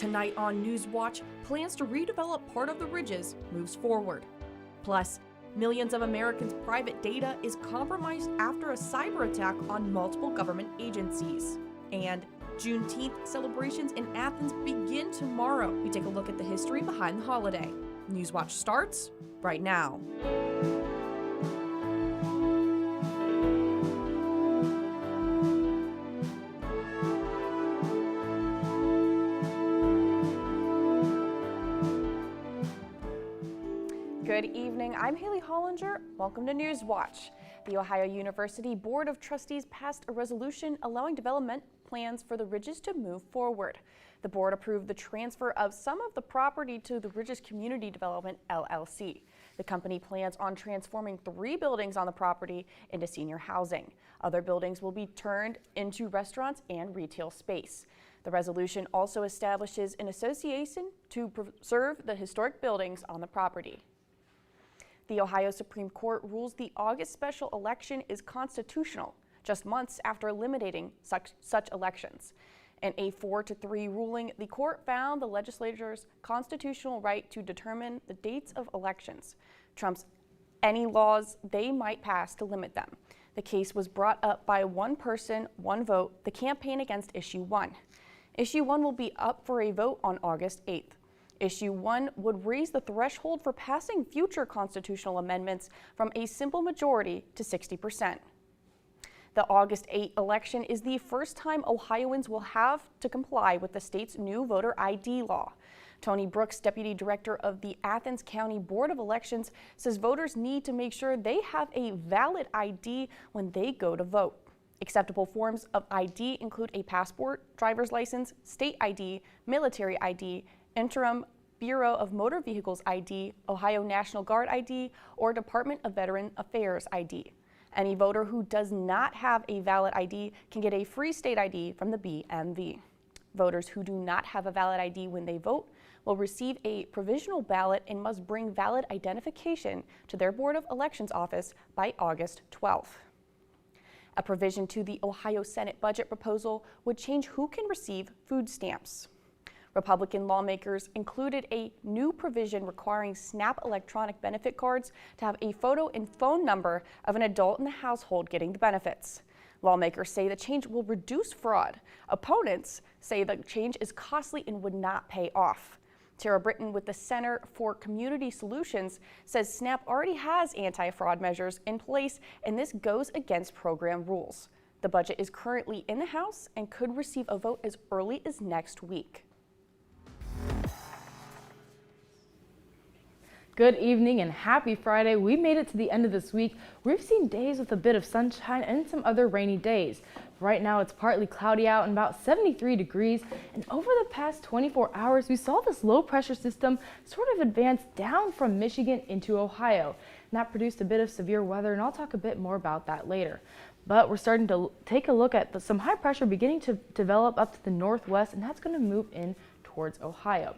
Tonight on Newswatch, plans to redevelop part of the ridges moves forward. Plus, millions of Americans' private data is compromised after a cyber attack on multiple government agencies. And Juneteenth celebrations in Athens begin tomorrow. We take a look at the history behind the holiday. Newswatch starts right now. Good evening, I'm Haley Hollinger. Welcome to Newswatch. The Ohio University Board of Trustees passed a resolution allowing development plans for the Ridges to move forward. The board approved the transfer of some of the property to the Ridges Community Development, LLC. The company plans on transforming 3 buildings on the property into senior housing. Other buildings will be turned into restaurants and retail space. The resolution also establishes an association to preserve the historic buildings on the property. The Ohio Supreme Court rules the August special election is constitutional, just months after eliminating such elections. In a 4-3 ruling, the court found the legislature's constitutional right to determine the dates of elections, trumps any laws they might pass to limit them. The case was brought up by One Person, One Vote, the campaign against Issue 1. Issue 1 will be up for a vote on August 8th. Issue 1 would raise the threshold for passing future constitutional amendments from a simple majority to 60%. The August 8 election is the first time Ohioans will have to comply with the state's new voter ID law. Tony Brooks, deputy director of the Athens County Board of Elections, says voters need to make sure they have a valid ID when they go to vote. Acceptable forms of ID include a passport, driver's license, state ID, military ID, interim Bureau of Motor Vehicles ID, Ohio National Guard ID, or Department of Veteran Affairs ID. Any voter who does not have a valid ID can get a free state ID from the BMV. Voters who do not have a valid ID when they vote will receive a provisional ballot and must bring valid identification to their Board of Elections office by August 12th. A provision to the Ohio Senate budget proposal would change who can receive food stamps. Republican lawmakers included a new provision requiring SNAP electronic benefit cards to have a photo and phone number of an adult in the household getting the benefits. Lawmakers say the change will reduce fraud. Opponents say the change is costly and would not pay off. Tara Britton with the Center for Community Solutions says SNAP already has anti-fraud measures in place, and this goes against program rules. The budget is currently in the House and could receive a vote as early as next week. Good evening and happy Friday. We made it to the end of this week. We've seen days with a bit of sunshine and some other rainy days. Right now it's partly cloudy out and about 73 degrees. And over the past 24 hours, we saw this low pressure system sort of advance down from Michigan into Ohio. And that produced a bit of severe weather, and I'll talk a bit more about that later. But we're starting to take a look at some high pressure beginning to develop up to the northwest, and that's going to move in towards Ohio.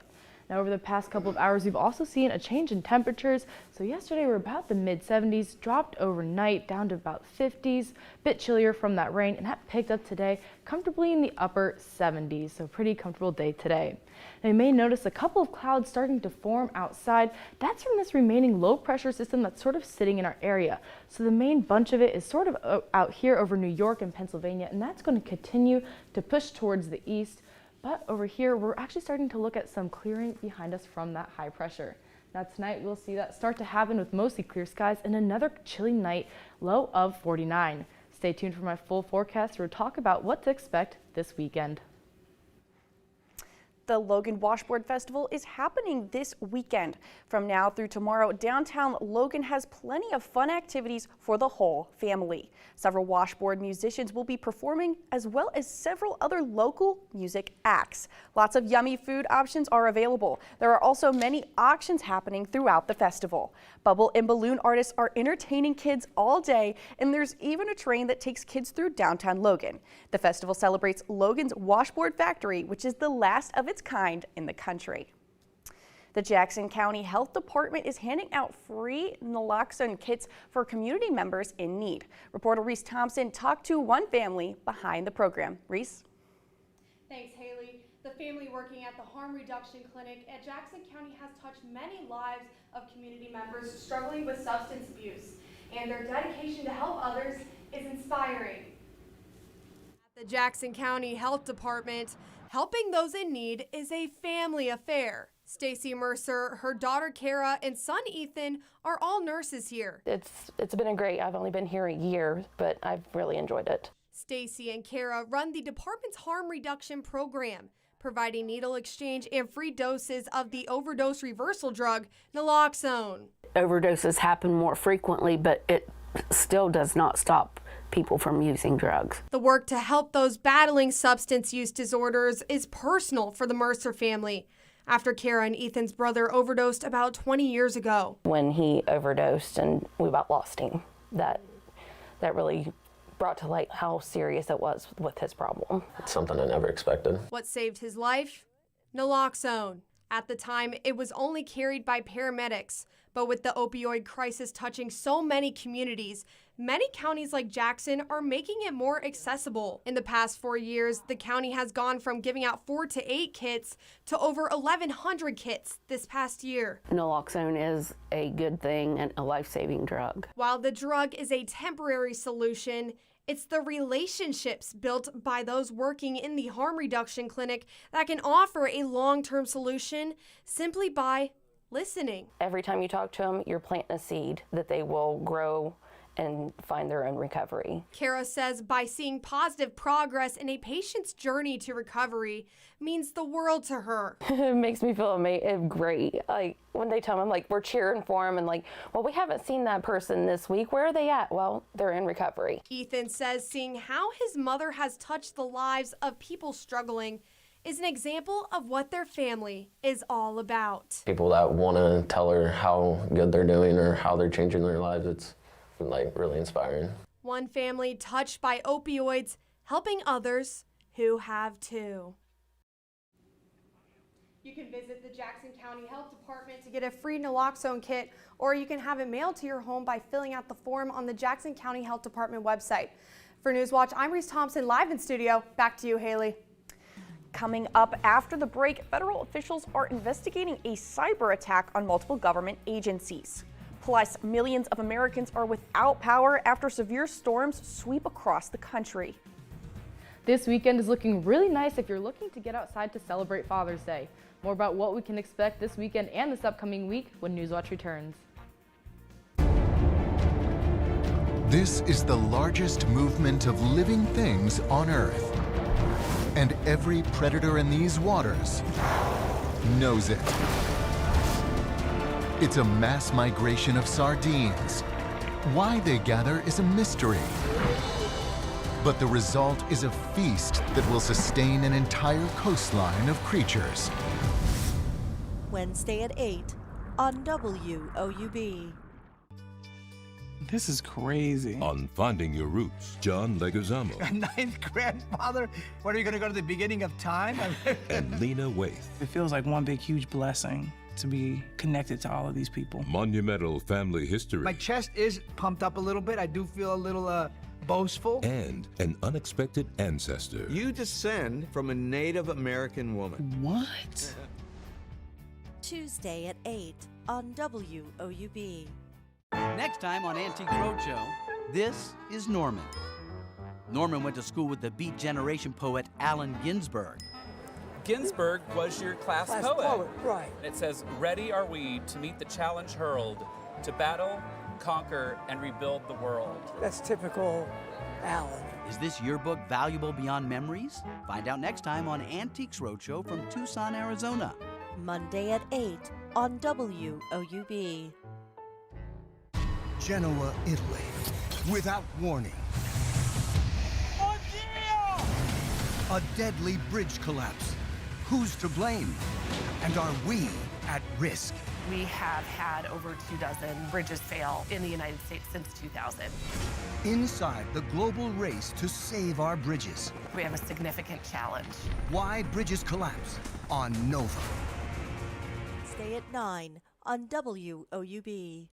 Now, over the past couple of hours, we've also seen a change in temperatures. So yesterday we're about the mid-70s, dropped overnight down to about 50s, a bit chillier from that rain, and that picked up today comfortably in the upper 70s. So pretty comfortable day today. Now, you may notice a couple of clouds starting to form outside. That's from this remaining low pressure system that's sort of sitting in our area. So the main bunch of it is sort of out here over New York and Pennsylvania, and that's going to continue to push towards the east. But over here, we're actually starting to look at some clearing behind us from that high pressure. Now tonight, we'll see that start to happen with mostly clear skies and another chilly night, low of 49. Stay tuned for my full forecast where we'll talk about what to expect this weekend. The Logan Washboard Festival is happening this weekend. From now through tomorrow, downtown Logan has plenty of fun activities for the whole family. Several washboard musicians will be performing, as well as several other local music acts. Lots of yummy food options are available. There are also many auctions happening throughout the festival. Bubble and balloon artists are entertaining kids all day, and there's even a train that takes kids through downtown Logan. The festival celebrates Logan's Washboard Factory, which is the last of its kind in the country. The Jackson County Health Department is handing out free naloxone kits for community members in need. Reporter Reese Thompson talked to one family behind the program. Reese? Thanks, Haley. The family working at the Harm Reduction Clinic at Jackson County has touched many lives of community members struggling with substance abuse, and their dedication to help others is inspiring. At the Jackson County Health Department, helping those in need is a family affair. Stacy Mercer, her daughter Kara, and son Ethan are all nurses here. It's been I've only been here a year, but I've really enjoyed it. Stacy and Kara run the department's harm reduction program, providing needle exchange and free doses of the overdose reversal drug, naloxone. Overdoses happen more frequently, but it still does not stop people from using drugs. The work to help those battling substance use disorders is personal for the Mercer family, after Kara and Ethan's brother overdosed about 20 years ago. When he overdosed and we about lost him, that really brought to light how serious it was with his problem. It's something I never expected. What saved his life? Naloxone. At the time, it was only carried by paramedics, but with the opioid crisis touching so many communities, many counties like Jackson are making it more accessible. In the past 4 years, the county has gone from giving out 4 to 8 kits to over 1,100 kits this past year. Naloxone is a good thing and a life-saving drug. While the drug is a temporary solution, it's the relationships built by those working in the harm reduction clinic that can offer a long-term solution simply by listening. Every time you talk to them, you're planting a seed that they will grow and find their own recovery. Kara says by seeing positive progress in a patient's journey to recovery means the world to her. It makes me feel great. Like when they tell me, like, we're cheering for them and like, well, we haven't seen that person this week. Where are they at? Well, they're in recovery. Ethan says seeing how his mother has touched the lives of people struggling is an example of what their family is all about. People that want to tell her how good they're doing or how they're changing their lives, it's like really inspiring. One family touched by opioids, helping others who have too. You can visit the Jackson County Health Department to get a free naloxone kit, or you can have it mailed to your home by filling out the form on the Jackson County Health Department website. For Newswatch, I'm Reese Thompson, live in studio. Back to you, Haley. Coming up after the break, federal officials are investigating a cyber attack on multiple government agencies. Plus, millions of Americans are without power after severe storms sweep across the country. This weekend is looking really nice if you're looking to get outside to celebrate Father's Day. More about what we can expect this weekend and this upcoming week when Newswatch returns. This is the largest movement of living things on Earth. And every predator in these waters knows it. It's a mass migration of sardines. Why they gather is a mystery. But the result is a feast that will sustain an entire coastline of creatures. Wednesday at 8 on WOUB. This is crazy. On Finding Your Roots, John Leguizamo. A ninth grandfather? What, are you going to go to the beginning of time? And Lena Waithe. It feels like one big, huge blessing to be connected to all of these people. Monumental family history. My chest is pumped up a little bit. I do feel a little boastful. And an unexpected ancestor. You descend from a Native American woman. What? Tuesday at 8 on WOUB. Next time on Antique Roadshow, this is Norman. Norman went to school with the Beat Generation poet Allen Ginsberg. Ginsberg was your class poet. Right. It says, ready are we to meet the challenge hurled, to battle, conquer, and rebuild the world. That's typical Allen. Is this your book valuable beyond memories? Find out next time on Antiques Roadshow from Tucson, Arizona. Monday at 8 on WOUB. Genoa, Italy, without warning. A deadly bridge collapse. Who's to blame? And are we at risk? We have had over 24 bridges fail in the United States since 2000. Inside the global race to save our bridges. We have a significant challenge. Why bridges collapse on Nova. Stay at 9 on WOUB.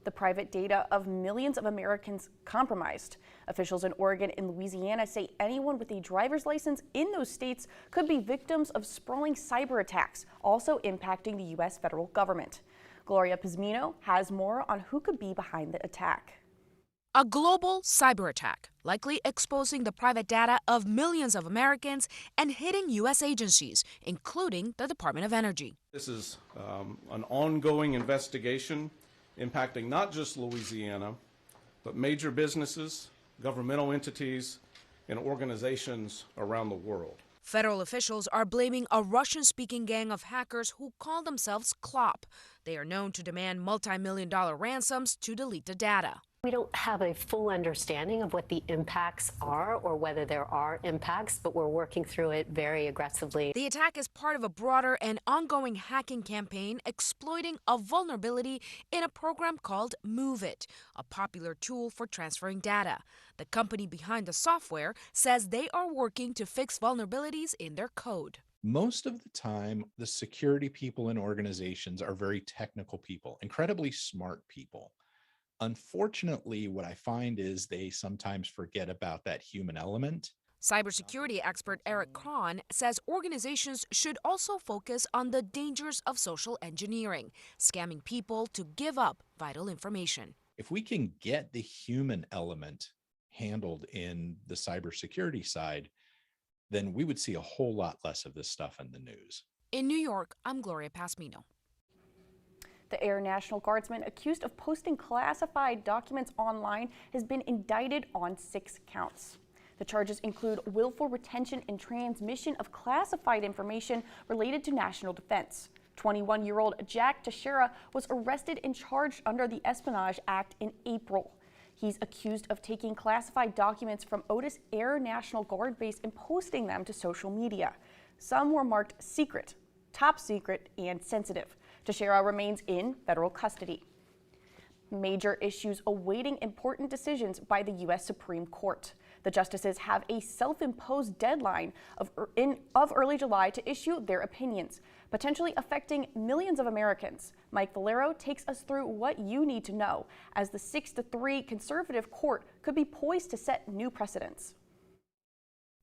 the private data of millions of Americans compromised. Officials in Oregon and Louisiana say anyone with a driver's license in those states could be victims of sprawling cyber attacks, also impacting the U.S. federal government. Gloria Pizmino has more on who could be behind the attack. A global cyber attack, likely exposing the private data of millions of Americans and hitting U.S. agencies, including the Department of Energy. This is an ongoing investigation impacting not just Louisiana, but major businesses, governmental entities, and organizations around the world. Federal officials are blaming a Russian-speaking gang of hackers who call themselves CLOP. They are known to demand multi-million-dollar ransoms to delete the data. We don't have a full understanding of what the impacts are or whether there are impacts, but we're working through it very aggressively. The attack is part of a broader and ongoing hacking campaign exploiting a vulnerability in a program called MOVE-IT, a popular tool for transferring data. The company behind the software says they are working to fix vulnerabilities in their code. Most of the time, the security people in organizations are very technical people, incredibly smart people. Unfortunately, what I find is they sometimes forget about that human element. Cybersecurity expert Eric Cron says organizations should also focus on the dangers of social engineering, scamming people to give up vital information. If we can get the human element handled in the cybersecurity side, then we would see a whole lot less of this stuff in the news. In New York, I'm Gloria Pizmino. The Air National Guardsman accused of posting classified documents online has been indicted on 6 counts. The charges include willful retention and transmission of classified information related to national defense. 21-year-old Jack Teixeira was arrested and charged under the Espionage Act in April. He's accused of taking classified documents from Otis Air National Guard Base and posting them to social media. Some were marked secret, top secret, and sensitive. Teixeira remains in federal custody. Major issues awaiting important decisions by the U.S. Supreme Court. The justices have a self-imposed deadline of early July to issue their opinions, potentially affecting millions of Americans. Mike Valero takes us through what you need to know, as the 6-3 conservative court could be poised to set new precedents.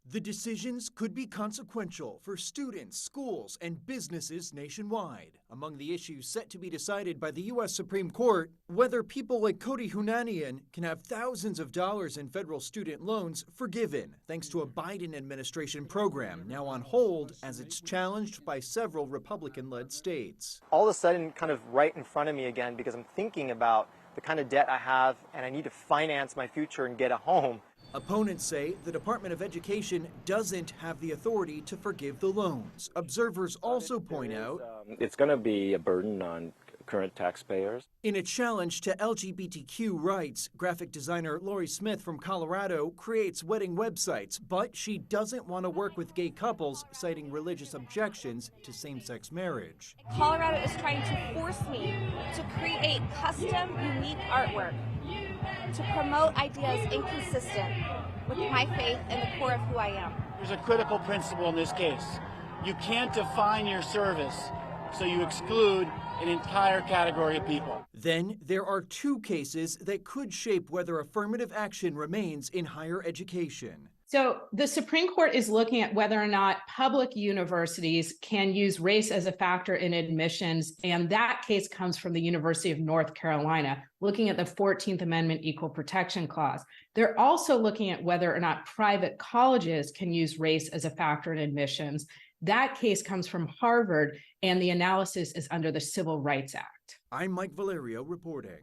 The decisions could be consequential for students, schools, and businesses nationwide. Among the issues set to be decided by the U.S. Supreme Court, whether people like Cody Hunanian can have thousands of dollars in federal student loans forgiven, thanks to a Biden administration program now on hold as it's challenged by several Republican-led states. All of a sudden, kind of right in front of me again, because I'm thinking about the kind of debt I have and I need to finance my future and get a home. Opponents say the Department of Education doesn't have the authority to forgive the loans. Observers also point out it's going to be a burden on current taxpayers. In a challenge to LGBTQ rights, graphic designer Lori Smith from Colorado creates wedding websites, but she doesn't want to work with gay couples, citing religious objections to same-sex marriage. Colorado is trying to force me to create custom, unique artwork to promote ideas inconsistent with my faith and the core of who I am. There's a critical principle in this case. You can't define your service, so you exclude an entire category of people. Then there are 2 cases that could shape whether affirmative action remains in higher education. So the Supreme Court is looking at whether or not public universities can use race as a factor in admissions, and that case comes from the University of North Carolina, looking at the 14th Amendment Equal Protection Clause. They're also looking at whether or not private colleges can use race as a factor in admissions. That case comes from Harvard, and the analysis is under the Civil Rights Act. I'm Mike Valerio reporting.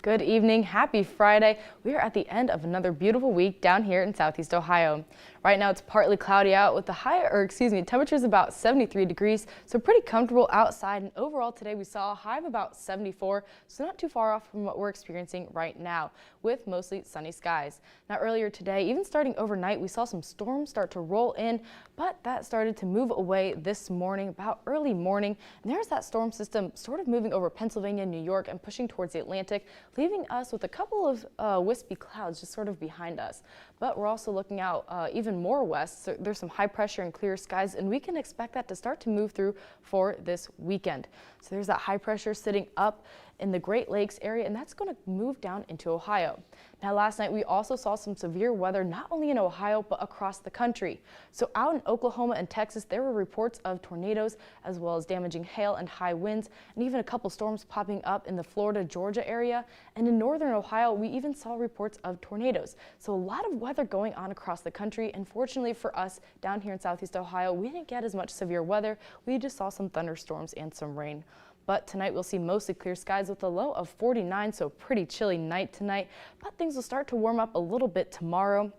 Good evening, happy Friday. We are at the end of another beautiful week down here in Southeast Ohio. Right now it's partly cloudy out with the temperatures about 73 degrees, so pretty comfortable outside. And overall today we saw a high of about 74, so not too far off from what we're experiencing right now with mostly sunny skies. Now earlier today, even starting overnight, we saw some storms start to roll in, but that started to move away this morning, about early morning. And there's that storm system sort of moving over Pennsylvania, New York, and pushing towards the Atlantic, leaving us with a couple of wispy clouds just sort of behind us. But we're also looking out even more west. So there's some high pressure and clear skies, and we can expect that to start to move through for this weekend. So there's that high pressure sitting up in the Great Lakes area, and that's going to move down into Ohio. Now, last night we also saw some severe weather not only in Ohio but across the country. So out in Oklahoma and Texas, there were reports of tornadoes as well as damaging hail and high winds, and even a couple storms popping up in the Florida, Georgia area. And in northern Ohio, we even saw reports of tornadoes. So a lot of weather going on across the country. And fortunately for us down here in Southeast Ohio, we didn't get as much severe weather. We just saw some thunderstorms and some rain. But tonight we'll see mostly clear skies with a low of 49, so pretty chilly night tonight. But things will start to warm up a little bit tomorrow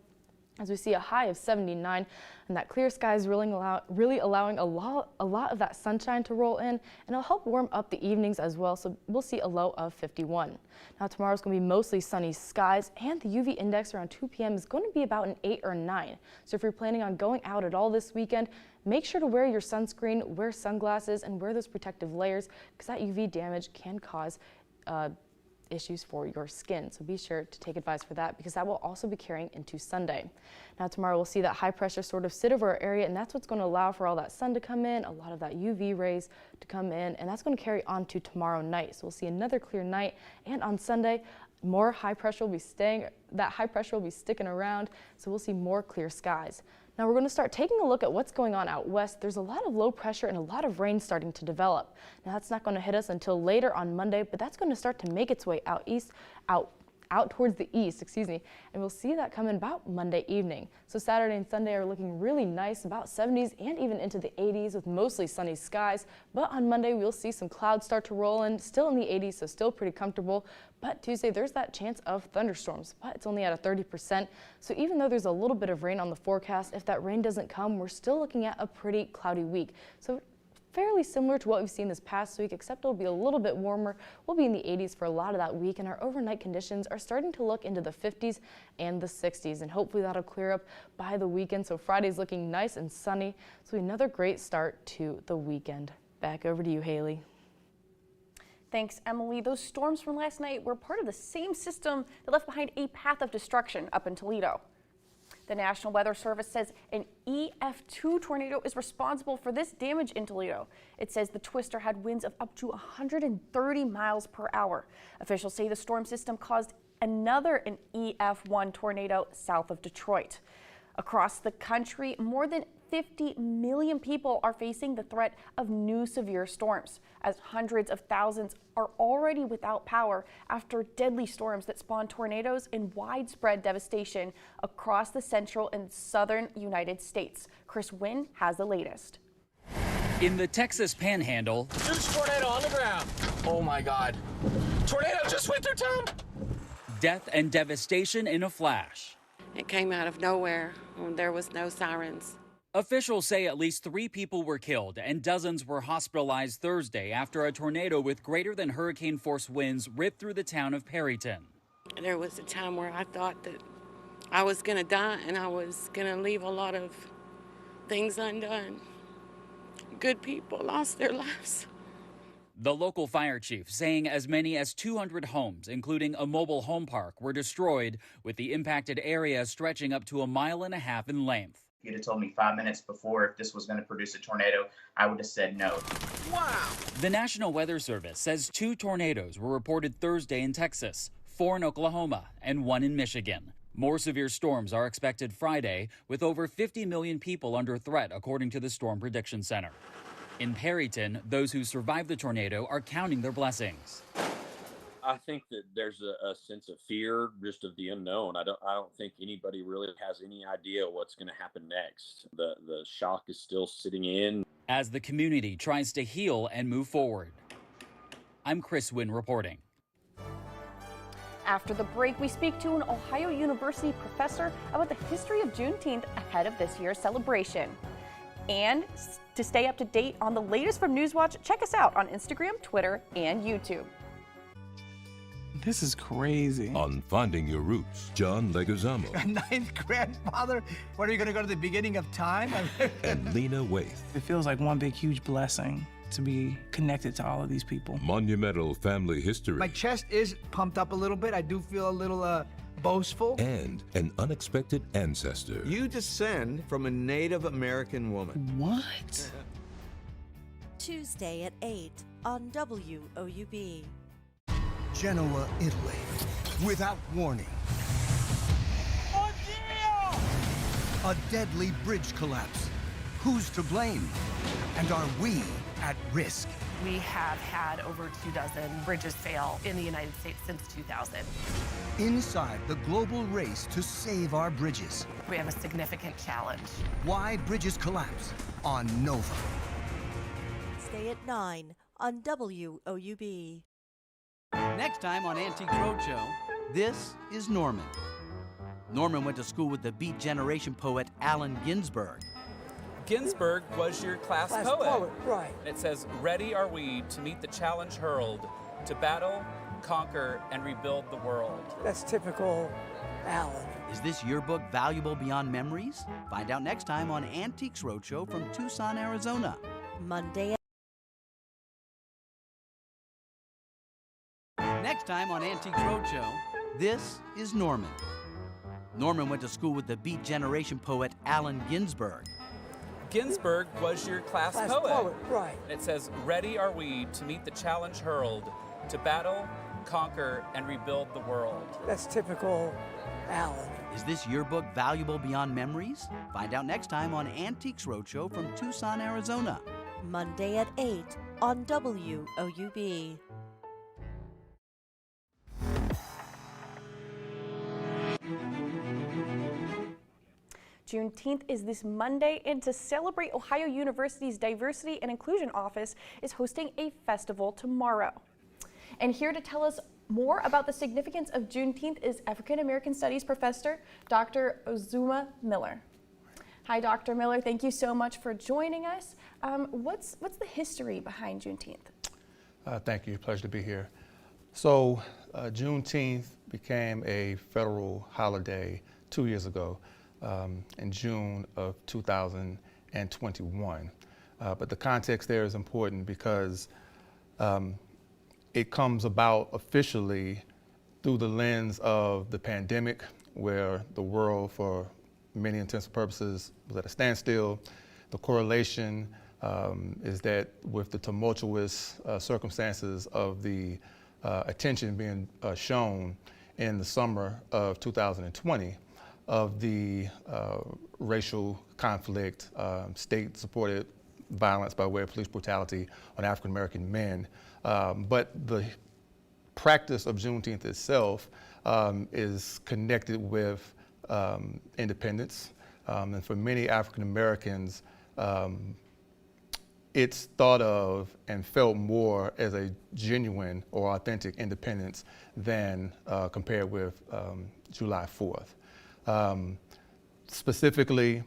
as we see a high of 79, and that clear sky is really allowing a lot of that sunshine to roll in, and it'll help warm up the evenings as well, so we'll see a low of 51. Now tomorrow's going to be mostly sunny skies, and the UV index around 2 p.m. is going to be about an 8 or 9. So if you're planning on going out at all this weekend, make sure to wear your sunscreen, wear sunglasses, and wear those protective layers, because that UV damage can cause issues for your skin. So be sure to take advice for that, because that will also be carrying into Sunday. Now tomorrow we'll see that high pressure sort of sit over our area, and that's what's going to allow for all that sun to come in, a lot of that UV rays to come in, and that's going to carry on to tomorrow night. So we'll see another clear night, and on Sunday more high pressure will be sticking around, so we'll see more clear skies. Now we're going to start taking a look at what's going on out west. There's a lot of low pressure and a lot of rain starting to develop. Now that's not going to hit us until later on Monday, but that's going to start to make its way out east, out towards the east, and we'll see that coming about Monday evening. So Saturday and Sunday are looking really nice, about 70s and even into the 80s with mostly sunny skies. But on Monday we'll see some clouds start to roll in, still in the 80s, so still pretty comfortable. But Tuesday there's that chance of thunderstorms, but it's only at a 30%. So even though there's a little bit of rain on the forecast, if that rain doesn't come, we're still looking at a pretty cloudy week. So fairly similar to what we've seen this past week, except it'll be a little bit warmer. We'll be in the 80s for a lot of that week, and our overnight conditions are starting to look into the 50s and the 60s, and hopefully that'll clear up by the weekend. So Friday's looking nice and sunny, so another great start to the weekend. Back over to you, Haley. Thanks, Emily. Those storms from last night were part of the same system that left behind a path of destruction up in Toledo. The National Weather Service says an EF2 tornado is responsible for this damage in Toledo. It says the twister had winds of up to 130 miles per hour. Officials say the storm system caused an EF1 tornado south of Detroit. Across the country, more than 50 million people are facing the threat of new severe storms, as hundreds of thousands are already without power after deadly storms that spawned tornadoes and widespread devastation across the central and southern United States. Chris Wynn has the latest. In the Texas Panhandle, huge tornado on the ground. Oh my God. Tornado just went through town. Death and devastation in a flash. It came out of nowhere. There was no sirens. Officials say at least 3 people were killed and dozens were hospitalized Thursday after a tornado with greater than hurricane force winds ripped through the town of Perryton. There was a time where I thought that I was going to die and I was going to leave a lot of things undone. Good people lost their lives. The local fire chief saying as many as 200 homes, including a mobile home park, were destroyed, with the impacted area stretching up to 1.5 miles in length. If you'd have told me 5 minutes before if this was going to produce a tornado, I would have said no. Wow! The National Weather Service says 2 tornadoes were reported Thursday in Texas, 4 in Oklahoma, and 1 in Michigan. More severe storms are expected Friday, with over 50 million people under threat, according to the Storm Prediction Center. In Perryton, those who survived the tornado are counting their blessings. I think that there's a sense of fear, just of the unknown. I don't think anybody really has any idea what's going to happen next. The shock is still sitting in. As the community tries to heal and move forward. I'm Chris Wynn reporting. After the break, we speak to an Ohio University professor about the history of Juneteenth ahead of this year's celebration. And to stay up to date on the latest from Newswatch, check us out on Instagram, Twitter, and YouTube. This is crazy. On Finding Your Roots, John Leguizamo. Ninth grandfather? What, are you going to go to the beginning of time? And Lena Waithe. It feels like one big, huge blessing to be connected to all of these people. Monumental family history. My chest is pumped up a little bit. I do feel a little boastful. And an unexpected ancestor. You descend from a Native American woman. What? Tuesday at 8 on WOUB. Genoa, Italy. Without warning. A deadly bridge collapse. Who's to blame? And are we at risk? We have had over 24 bridges fail in the United States since 2000. Inside the global race to save our bridges. We have a significant challenge. Why bridges collapse on Nova. Stay at 9 on WOUB. Next time on Antiques Roadshow, this is Norman. Norman went to school with the Beat Generation poet Allen Ginsberg. Ginsberg was your class poet. Right. It says, "Ready are we to meet the challenge hurled, to battle, conquer, and rebuild the world." That's typical Allen. Is this yearbook valuable beyond memories? Find out next time on Antiques Roadshow from Tucson, Arizona. Monday. Next time on Antiques Roadshow, this is Norman. Norman went to school with the Beat Generation poet Allen Ginsberg. Ginsberg was your class poet. Right. It says, "Ready are we to meet the challenge hurled, to battle, conquer, and rebuild the world." That's typical Allen. Is this yearbook valuable beyond memories? Find out next time on Antiques Roadshow from Tucson, Arizona. Monday at 8 on WOUB. Juneteenth is this Monday, and to celebrate, Ohio University's Diversity and Inclusion Office is hosting a festival tomorrow. And here to tell us more about the significance of Juneteenth is African American Studies professor, Dr. Ozuma Miller. Hi, Dr. Miller. Thank you so much for joining us. What's the history behind Juneteenth? Thank you. Pleasure to be here. So Juneteenth became a federal holiday 2 years ago. In June of 2021. But the context there is important because it comes about officially through the lens of the pandemic, where the world, for many intents and purposes, was at a standstill. The correlation is that with the tumultuous circumstances of the attention being shown in the summer of 2020, of the racial conflict, state-supported violence by way of police brutality on African American men. But the practice of Juneteenth itself is connected with independence. And for many African Americans, it's thought of and felt more as a genuine or authentic independence than compared with July 4th. Specifically,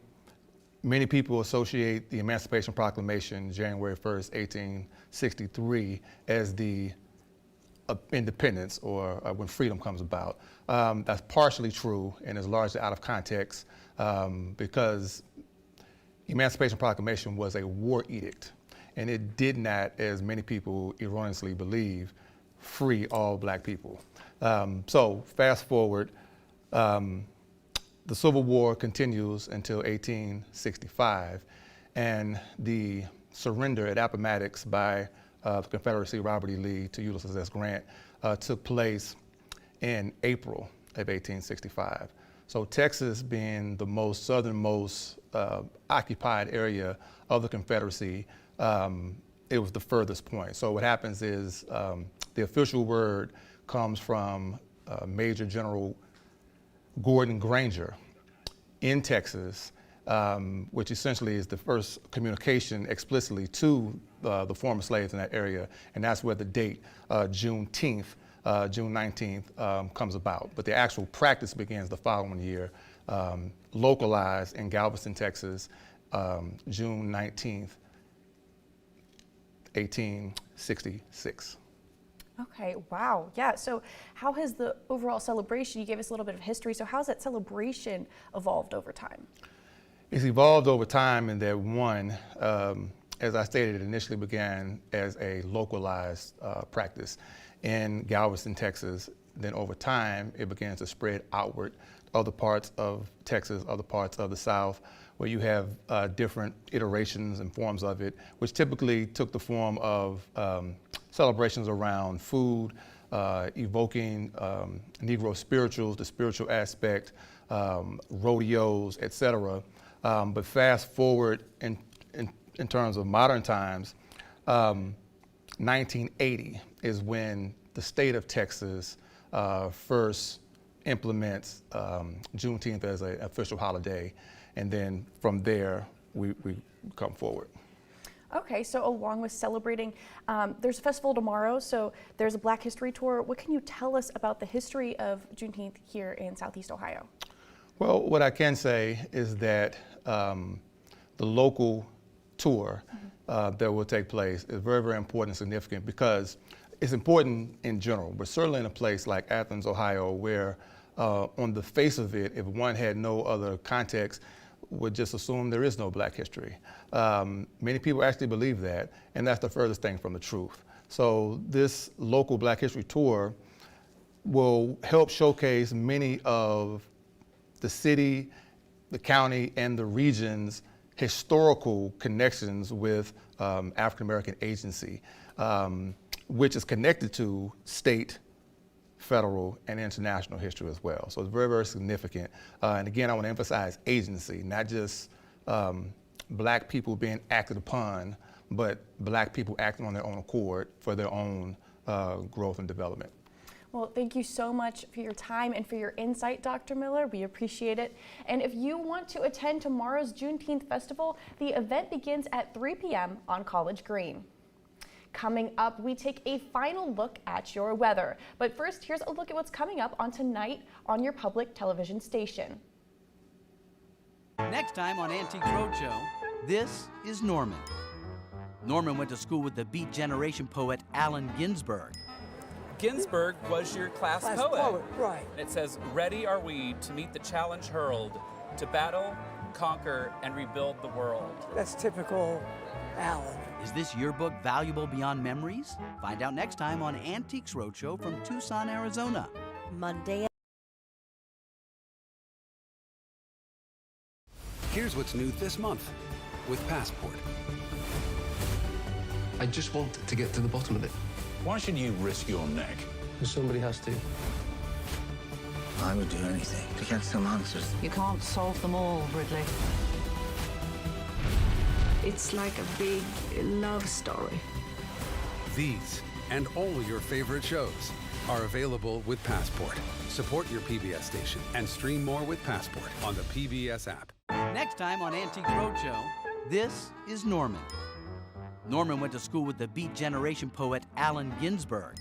many people associate the Emancipation Proclamation, January 1st, 1863, as the independence or when freedom comes about. That's partially true and is largely out of context because Emancipation Proclamation was a war edict, and it did not, as many people erroneously believe, free all black people. So fast forward, the Civil War continues until 1865, and the surrender at Appomattox by the Confederacy, Robert E. Lee, to Ulysses S. Grant took place in April of 1865. So Texas, being the most southernmost occupied area of the Confederacy, it was the furthest point. So what happens is the official word comes from Major General Gordon Granger in Texas, which essentially is the first communication explicitly to the former slaves in that area, and that's where the date Juneteenth, June 19th, comes about. But the actual practice begins the following year, localized in Galveston, Texas, June 19th, 1866. Okay, wow. Yeah, so how has the overall celebration, you gave us a little bit of history, so how has that celebration evolved over time? It's evolved over time in that one, as I stated, it initially began as a localized practice in Galveston, Texas. Then over time, it began to spread outward, other parts of Texas, other parts of the South, where you have different iterations and forms of it, which typically took the form of celebrations around food, evoking Negro spirituals, the spiritual aspect, rodeos, etc. But fast forward in terms of modern times, 1980 is when the state of Texas first implements Juneteenth as an official holiday, and then from there we come forward. Okay, so along with celebrating, there's a festival tomorrow, so there's a Black History Tour. What can you tell us about the history of Juneteenth here in Southeast Ohio? Well, what I can say is that the local tour that will take place is very, very important and significant, because it's important in general, but certainly in a place like Athens, Ohio, where on the face of it, if one had no other context, would just assume there is no Black history. Many people actually believe that, and that's the furthest thing from the truth. So this local Black History Tour will help showcase many of the city, the county, and the region's historical connections with African American agency, which is connected to state, federal, and international history as well. So it's very, very significant. And again, I want to emphasize agency, not just Black people being acted upon, but Black people acting on their own accord for their own growth and development. Well, thank you so much for your time and for your insight, Dr. Miller. We appreciate it. And if you want to attend tomorrow's Juneteenth Festival, the event begins at 3 p.m. on College Green. Coming up, we take a final look at your weather. But first, here's a look at what's coming up on tonight on your public television station. Next time on Antiques Roadshow, this is Norman. Norman went to school with the Beat Generation poet Allen Ginsberg. Ginsberg was your class poet. Right. It says, "Ready are we to meet the challenge hurled, to battle, conquer, and rebuild the world." That's typical Allen. Is this yearbook valuable beyond memories? Find out next time on Antiques Roadshow from Tucson, Arizona. Monday. Here's what's new this month with Passport. I just want to get to the bottom of it. Why should you risk your neck? Because somebody has to. I would do anything to get some answers. You can't solve them all, Ridley. It's like a big love story. These and all your favorite shows are available with Passport. Support your PBS station and stream more with Passport on the PBS app. Next time on Antiques Roadshow, this is Norman. Norman went to school with the Beat Generation poet Allen Ginsberg.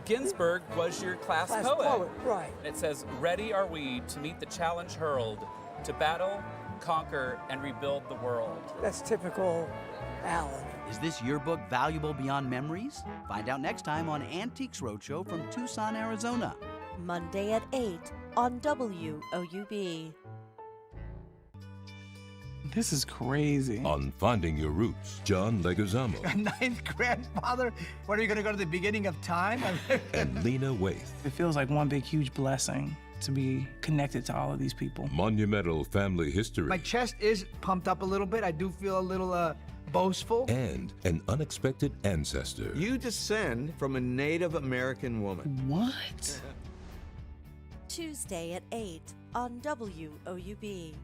Ginsberg was your class poet. Right. It says, "Ready are we to meet the challenge hurled, to battle, conquer, and rebuild the world." That's typical Allen. Is this yearbook valuable beyond memories? Find out next time on Antiques Roadshow from Tucson, Arizona. Monday at 8 on WOUB. This is crazy. On Finding Your Roots, John Leguizamo A ninth grandfather? What, are you going to go to the beginning of time? and Lena Waithe. It feels like one big, huge blessing to be connected to all of these people. Monumental family history. My chest is pumped up a little bit. I do feel a little boastful. And an unexpected ancestor. You descend from a Native American woman. What? Tuesday at 8 on WOUB.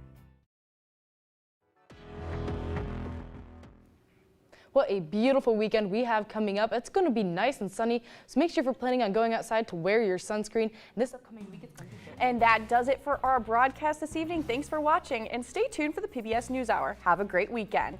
What a beautiful weekend we have coming up. It's going to be nice and sunny, so make sure if you're planning on going outside to wear your sunscreen. This upcoming week it's going to be good. And that does it for our broadcast this evening. Thanks for watching, and stay tuned for the PBS NewsHour. Have a great weekend.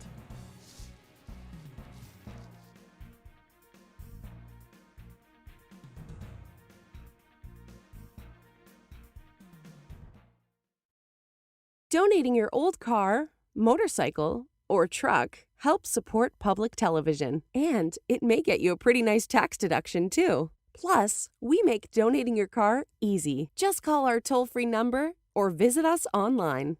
Donating your old car, motorcycle, or truck helps support public television, and it may get you a pretty nice tax deduction, too. Plus, we make donating your car easy. Just call our toll-free number or visit us online.